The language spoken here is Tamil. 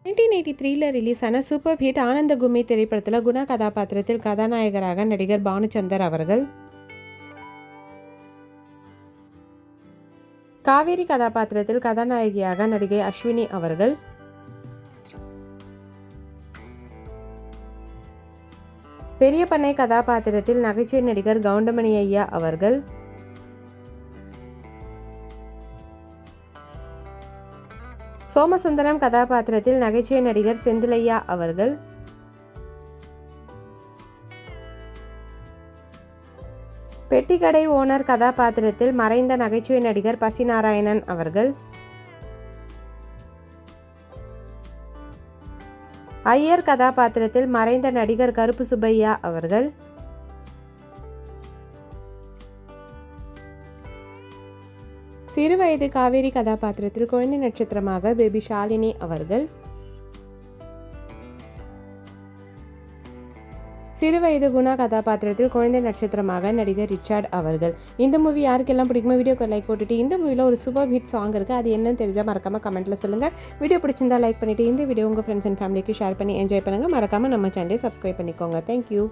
1983ல் ரிலீஸ் ஆன சூப்பர் ஹிட் ஆனந்த கும்மி திரைப்படத்தில் குணா கதாபாத்திரத்தில் கதாநாயகராக நடிகர் பானுச்சந்தர் அவர்கள், காவேரி கதாபாத்திரத்தில் கதாநாயகியாக நடிகை அஸ்வினி அவர்கள், பெரிய பண்ணை கதாபாத்திரத்தில் நகைச்சுவை நடிகர் கவுண்டமணி ஐயா அவர்கள், சோமசுந்தரம் கதாபாத்திரத்தில் நகைச்சுவை நடிகர் செந்திலையா அவர்கள், பெட்டிக்கடை ஓனர் கதாபாத்திரத்தில் மறைந்த நகைச்சுவை நடிகர் பசிநாராயணன் அவர்கள், ஐயர் கதாபாத்திரத்தில் மறைந்த நடிகர் கருப்பு சுப்பையா அவர்கள், சிறுவயது காவேரி கதாபாத்திரத்தில் குழந்தை நட்சத்திரமாக பேபி ஷாலினி அவர்கள், சிறுவயது குணா கதாபாத்திரத்தில் குழந்தை நட்சத்திரமாக நடிகர் ரிச்சர்ட் அவர்கள். இந்த மூவி யாருக்கெல்லாம் பிடிக்குமோ வீடியோக்கு லைக் போட்டுட்டு, இந்த மூவியில் ஒரு சூப்பர் ஹிட் சாங் இருக்குது, அது என்னன்னு தெரிஞ்சால் மறக்காமல் கமெண்ட்டில் சொல்லுங்கள். வீடியோ பிடிச்சிருந்தா லைக் பண்ணிவிட்டு இந்த வீடியோ உங்கள் ஃப்ரெண்ட்ஸ் அண்ட் ஃபேமிலிக்கு ஷேர் பண்ணி என்ஜாய் பண்ணுங்கள். மறக்காமல் நம்ம சேனலை சப்ஸ்கிரைப் பண்ணிக்கோங்க. தேங்க்யூ.